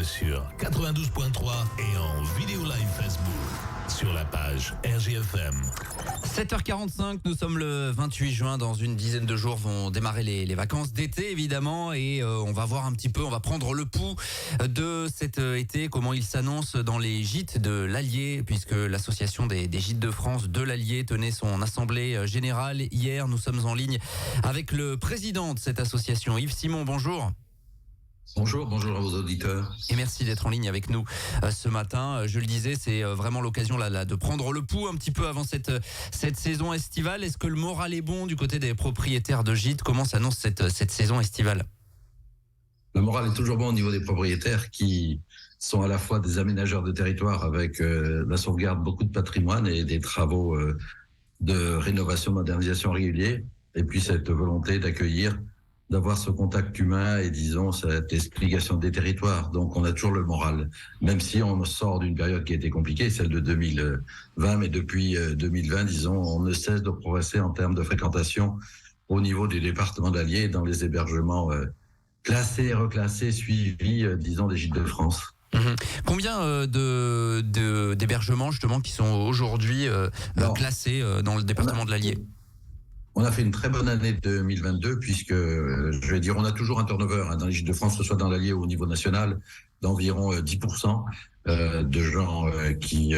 sur 92.3 et en vidéo live Facebook sur la page RGFM. 7h45, nous sommes le 28 juin. Dans une dizaine de jours vont démarrer les vacances d'été, évidemment, et on va voir un petit peu, on va prendre le pouls de cet été, comment il s'annonce dans les gîtes de l'Allier, puisque l'association des gîtes de France de l'Allier tenait son assemblée générale hier. Nous sommes en ligne avec le président de cette association, Yves Simon. Bonjour. Bonjour à vos auditeurs. Et merci d'être en ligne avec nous ce matin. Je le disais, c'est vraiment l'occasion là de prendre le pouls un petit peu avant cette saison estivale. Est-ce que le moral est bon du côté des propriétaires de gîtes? Comment s'annonce cette saison estivale? Le moral est toujours bon au niveau des propriétaires qui sont à la fois des aménageurs de territoire avec la sauvegarde beaucoup de patrimoine et des travaux de rénovation, modernisation réguliers, et puis cette volonté d'accueillir, d'avoir ce contact humain et disons cette explication des territoires. Donc on a toujours le moral, même si on sort d'une période qui a été compliquée, celle de 2020, mais depuis 2020, disons, on ne cesse de progresser en termes de fréquentation au niveau du département d'Allier dans les hébergements classés, reclassés, suivis, disons, des gîtes de France. Combien d'hébergements justement qui sont aujourd'hui classés dans le département de l'Allier? On a fait une très bonne année 2022 puisque, je vais dire, on a toujours un turnover dans les gîtes de France, que ce soit dans l'Allier ou au niveau national, d'environ 10% de gens qui,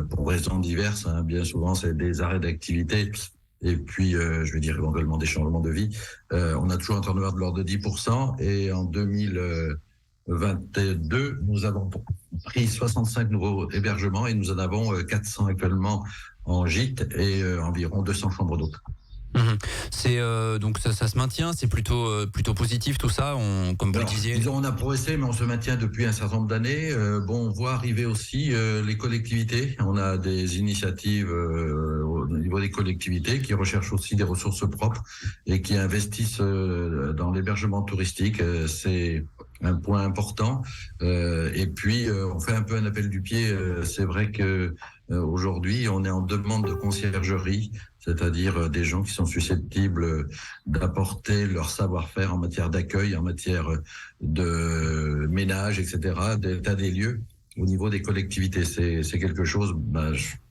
pour raisons diverses, bien souvent c'est des arrêts d'activité et puis, je vais dire, éventuellement des changements de vie. On a toujours un turnover de l'ordre de 10% et en 2022, nous avons pris 65 nouveaux hébergements et nous en avons 400 actuellement en gîte et environ 200 chambres d'hôtes. C'est donc ça se maintient, c'est plutôt positif tout ça. Comme vous le disiez. Disons, on a progressé, mais on se maintient depuis un certain nombre d'années. On voit arriver aussi les collectivités. On a des initiatives au niveau des collectivités qui recherchent aussi des ressources propres et qui investissent dans l'hébergement touristique. C'est un point important. Et puis, on fait un peu un appel du pied. C'est vrai que aujourd'hui, on est en demande de conciergerie, c'est-à-dire des gens qui sont susceptibles d'apporter leur savoir-faire en matière d'accueil, en matière de ménage, etc., d'état des lieux au niveau des collectivités. C'est quelque chose,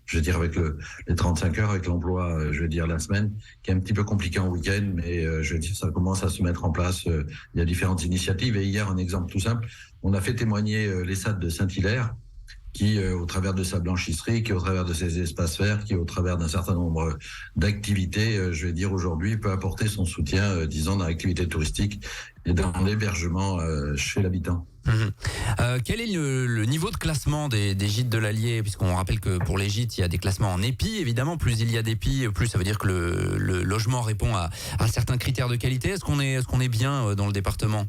je veux dire, avec les 35 heures, avec l'emploi, je veux dire, la semaine, qui est un petit peu compliqué en week-end, mais je veux dire, ça commence à se mettre en place. Il y a différentes initiatives. Et hier, un exemple tout simple, on a fait témoigner l'ESAT de Saint-Hilaire, qui, au travers de sa blanchisserie, qui, au travers de ses espaces verts, qui, au travers d'un certain nombre d'activités, je vais dire aujourd'hui, peut apporter son soutien, disons, dans l'activité touristique et dans l'hébergement chez l'habitant. Quel est le niveau de classement des gîtes de l'Allier? Puisqu'on rappelle que pour les gîtes, il y a des classements en EPI, évidemment. Plus il y a d'EPI, plus ça veut dire que le logement répond à certains critères de qualité. Est-ce qu'on est bien dans le département?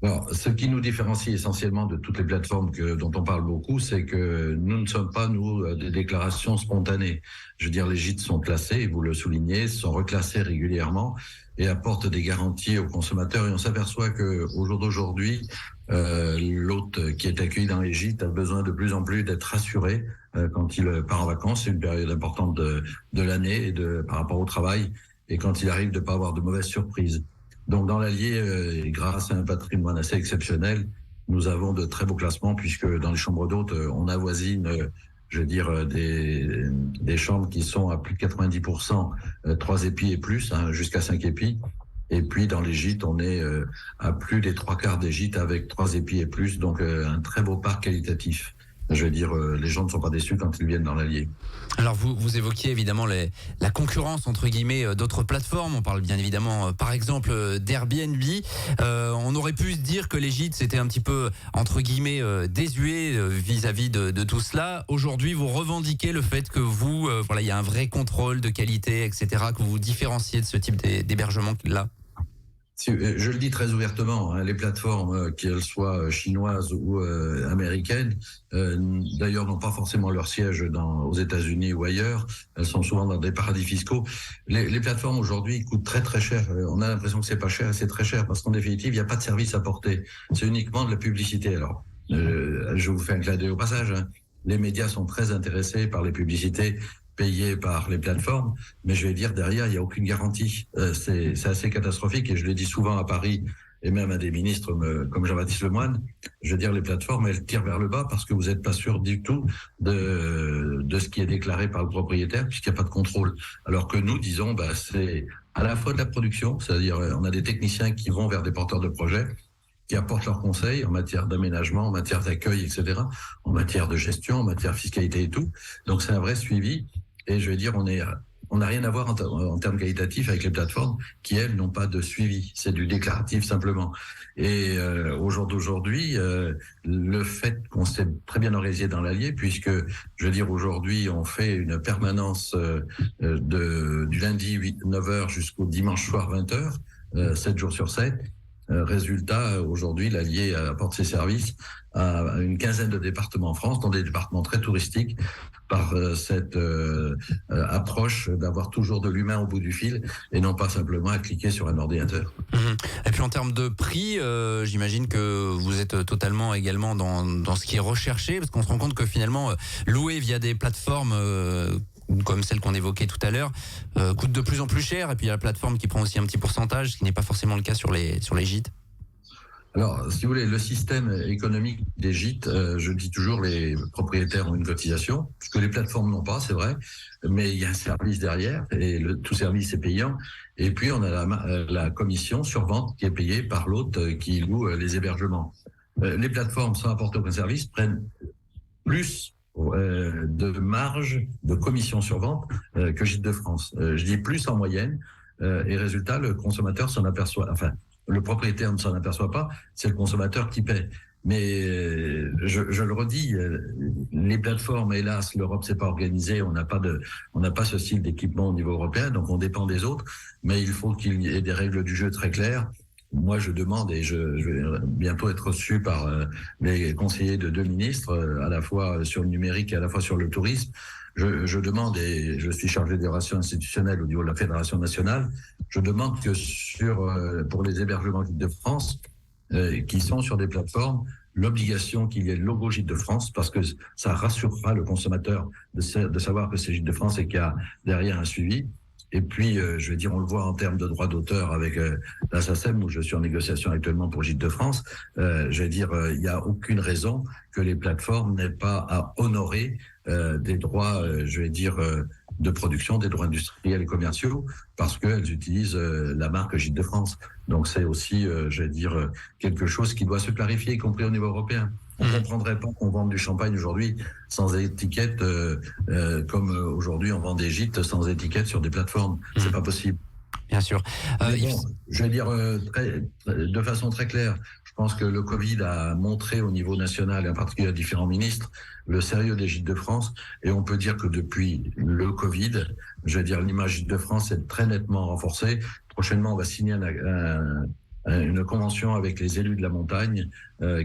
Alors, ce qui nous différencie essentiellement de toutes les plateformes dont on parle beaucoup, c'est que nous ne sommes pas, des déclarations spontanées. Je veux dire, les gîtes sont classés, vous le soulignez, sont reclassés régulièrement et apportent des garanties aux consommateurs. Et on s'aperçoit que au jour d'aujourd'hui, l'hôte qui est accueilli dans les gîtes a besoin de plus en plus d'être rassuré quand il part en vacances. C'est une période importante de l'année et par rapport au travail. Et quand il arrive de pas avoir de mauvaises surprises. Donc dans l'Allier, grâce à un patrimoine assez exceptionnel, nous avons de très beaux classements puisque dans les chambres d'hôtes, on avoisine, je veux dire, des chambres qui sont à plus de 90%, 3 épis et plus, jusqu'à 5 épis. Et puis dans les gîtes, on est à plus des 3/4 des gîtes avec 3 épis et plus, donc un très beau parc qualitatif. Je veux dire, les gens ne sont pas déçus quand ils viennent dans l'Allier. Alors vous évoquiez évidemment la concurrence entre guillemets d'autres plateformes. On parle bien évidemment par exemple d'Airbnb. On aurait pu se dire que les gîtes c'était un petit peu entre guillemets désuet vis-à-vis de tout cela. Aujourd'hui vous revendiquez le fait que vous, il y a un vrai contrôle de qualité, etc., que vous vous différenciez de ce type d'hébergement là. Je le dis très ouvertement, les plateformes, qu'elles soient chinoises ou américaines, d'ailleurs n'ont pas forcément leur siège aux États-Unis ou ailleurs. Elles sont souvent dans des paradis fiscaux. Les plateformes aujourd'hui coûtent très très cher. On a l'impression que c'est pas cher et c'est très cher parce qu'en définitive, il n'y a pas de service apporté. C'est uniquement de la publicité. Alors, je vous fais un clin d'œil au passage. Les médias sont très intéressés par les publicités payés par les plateformes, mais je vais dire derrière il n'y a aucune garantie. C'est assez catastrophique et je le dis souvent à Paris et même à des ministres comme Jean-Baptiste Lemoyne. je veux dire, les plateformes, elles tirent vers le bas parce que vous n'êtes pas sûr du tout de ce qui est déclaré par le propriétaire puisqu'il n'y a pas de contrôle. Alors que nous, disons, c'est à la fois de la production, c'est-à-dire on a des techniciens qui vont vers des porteurs de projets, qui apportent leurs conseils en matière d'aménagement, en matière d'accueil, etc., en matière de gestion, en matière de fiscalité et tout. Donc c'est un vrai suivi. Et je vais dire, on n'a rien à voir en termes qualitatifs avec les plateformes qui, elles, n'ont pas de suivi. C'est du déclaratif simplement. Et au jour d'aujourd'hui, le fait qu'on s'est très bien organisé dans l'Allier, puisque, je veux dire, aujourd'hui, on fait une permanence du lundi 9h jusqu'au dimanche soir 20h, 7 jours sur 7. Résultat, aujourd'hui, l'Allier apporte ses services à une quinzaine de départements en France, dans des départements très touristiques, par cette approche d'avoir toujours de l'humain au bout du fil et non pas simplement à cliquer sur un ordinateur. Et puis en termes de prix, j'imagine que vous êtes totalement également dans ce qui est recherché, parce qu'on se rend compte que finalement, louer via des plateformes comme celle qu'on évoquait tout à l'heure, coûte de plus en plus cher. Et puis il y a la plateforme qui prend aussi un petit pourcentage, ce qui n'est pas forcément le cas sur les gîtes. Alors, si vous voulez, le système économique des gîtes, je dis toujours, les propriétaires ont une cotisation, ce que les plateformes n'ont pas, c'est vrai, mais il y a un service derrière, et tout service est payant. Et puis, on a la commission sur vente qui est payée par l'hôte qui loue les hébergements. Les plateformes, sans apporter aucun service, prennent plus de marge de commission sur vente que Gîtes de France. Je dis plus en moyenne, et résultat, le consommateur s'en aperçoit, enfin, le propriétaire ne s'en aperçoit pas, c'est le consommateur qui paie. Mais je le redis, les plateformes, hélas, l'Europe s'est pas organisée, on n'a pas ce style d'équipement au niveau européen, donc on dépend des autres. Mais il faut qu'il y ait des règles du jeu très claires. Moi, je demande, et je vais bientôt être reçu par les conseillers de 2 ministres, à la fois sur le numérique et à la fois sur le tourisme. Je demande, et je suis chargé des relations institutionnelles au niveau de la Fédération nationale, je demande que pour les hébergements Gîtes de France, qui sont sur des plateformes, l'obligation qu'il y ait le logo Gîtes de France, parce que ça rassurera le consommateur de savoir que c'est Gîtes de France et qu'il y a derrière un suivi. Et puis, je vais dire, on le voit en termes de droits d'auteur avec la SACEM, où je suis en négociation actuellement pour Gîtes de France. Je vais dire, il n'y a aucune raison que les plateformes n'aient pas à honorer des droits, je vais dire, de production, des droits industriels et commerciaux, parce qu'elles utilisent la marque Gîtes de France. Donc, c'est aussi, je vais dire, quelque chose qui doit se clarifier, y compris au niveau européen. On ne comprendrait pas qu'on vende du champagne aujourd'hui sans étiquette, comme aujourd'hui on vend des gîtes sans étiquette sur des plateformes. C'est pas possible. Bien sûr. Je vais dire de façon très claire, je pense que le Covid a montré au niveau national, et en particulier à différents ministres, le sérieux des Gîtes de France. Et on peut dire que depuis le Covid, je vais dire, l'image Gîtes de France est très nettement renforcée. Prochainement, on va signer une convention avec les élus de la montagne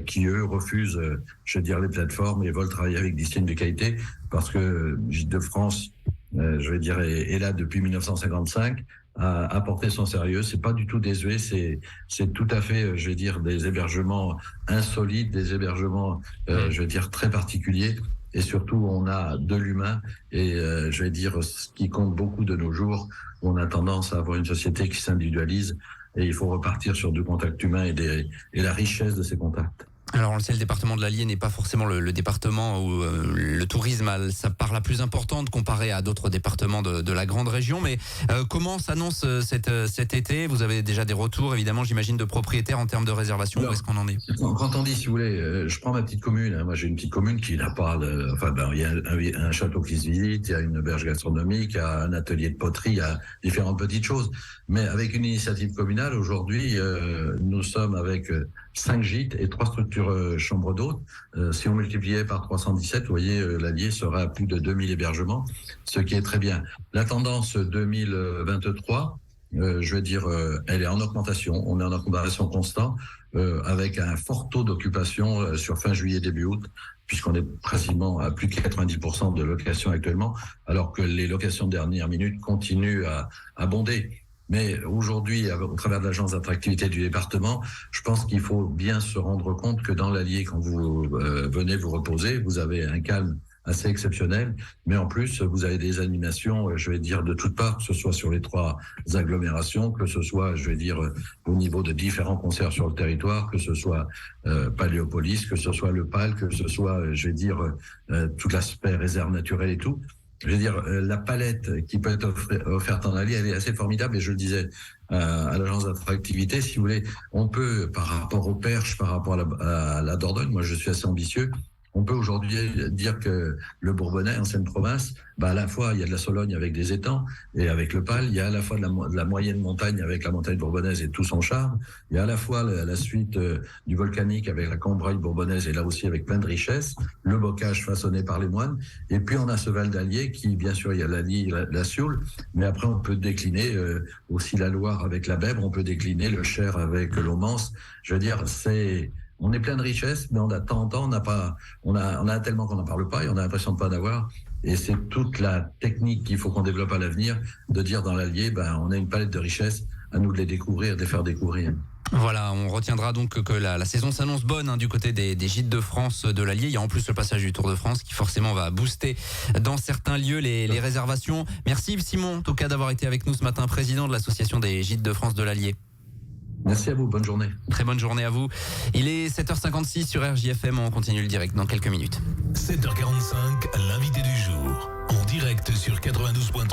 qui, eux, refusent, je veux dire, les plateformes et veulent travailler avec des signes de qualité parce que Gîtes de France, je vais dire, est là depuis 1955, a apporté son sérieux. C'est pas du tout désuet, c'est tout à fait, je vais dire, des hébergements insolites, des hébergements, je vais dire, très particuliers. Et surtout, on a de l'humain et je vais dire, ce qui compte beaucoup de nos jours, où on a tendance à avoir une société qui s'individualise. Et il faut repartir sur du contact humain et la richesse de ces contacts. Alors on le sait, le département de l'Allier n'est pas forcément le département où le tourisme a sa part la plus importante comparé à d'autres départements de la grande région. Mais comment s'annonce cet été? Vous avez déjà des retours, évidemment, j'imagine, de propriétaires en termes de réservation. Où est-ce qu'on en est? Quand on dit, si vous voulez, je prends ma petite commune. Hein, moi, j'ai une petite commune qui n'a pas... il y a un château qui se visite, il y a une berge gastronomique, il y a un atelier de poterie, il y a différentes petites choses. Mais avec une initiative communale, aujourd'hui, nous sommes avec 5 gîtes et 3 structures chambres d'hôtes. Si on multipliait par 317, vous voyez, l'Allier sera à plus de 2000 hébergements, ce qui est très bien. La tendance 2023, je veux dire, elle est en augmentation. On est en augmentation constante avec un fort taux d'occupation sur fin juillet, début août, puisqu'on est pratiquement à plus de 90% de locations actuellement, alors que les locations de dernière minute continuent à abonder. Mais aujourd'hui, au travers de l'agence d'attractivité du département, je pense qu'il faut bien se rendre compte que dans l'Allier, quand vous venez vous reposer, vous avez un calme assez exceptionnel. Mais en plus, vous avez des animations, je vais dire, de toutes parts, que ce soit sur les 3 agglomérations, que ce soit, je vais dire, au niveau de différents concerts sur le territoire, que ce soit Paléopolis, que ce soit le PAL, que ce soit, je vais dire, tout l'aspect réserve naturelle et tout. Je veux dire, la palette qui peut être offerte en Allier, elle est assez formidable. Et je le disais à l'agence d'attractivité, si vous voulez, on peut, par rapport aux perches, par rapport à la Dordogne, moi je suis assez ambitieux, on peut aujourd'hui dire que le Bourbonnais, en Seine-Provence, à la fois il y a de la Sologne avec des étangs et avec le PAL, il y a à la fois de la moyenne montagne avec la montagne bourbonnaise et tout son charme, il y a à la fois la suite du volcanique avec la Cambraille bourbonnaise et là aussi avec plein de richesses, le bocage façonné par les moines, et puis on a ce Val d'Allier qui, bien sûr, il y a la Sioule, mais après on peut décliner aussi la Loire avec la Bèbre, on peut décliner le Cher avec l'Aumance. Je veux dire, on est plein de richesses, mais on a tant, on a tellement qu'on n'en parle pas et on a l'impression de pas d'avoir. Et c'est toute la technique qu'il faut qu'on développe à l'avenir, de dire dans l'Allier, on a une palette de richesses, à nous de les découvrir, de les faire découvrir. Voilà, on retiendra donc que la saison s'annonce bonne du côté des gîtes de France de l'Allier. Il y a en plus le passage du Tour de France qui forcément va booster dans certains lieux les réservations. Merci Yves Simon, en tout cas d'avoir été avec nous ce matin, président de l'association des gîtes de France de l'Allier. Merci à vous, bonne journée. Très bonne journée à vous. Il est 7h56 sur RJFM, on continue le direct dans quelques minutes. 7h45, l'invité du jour, en direct sur 92.2.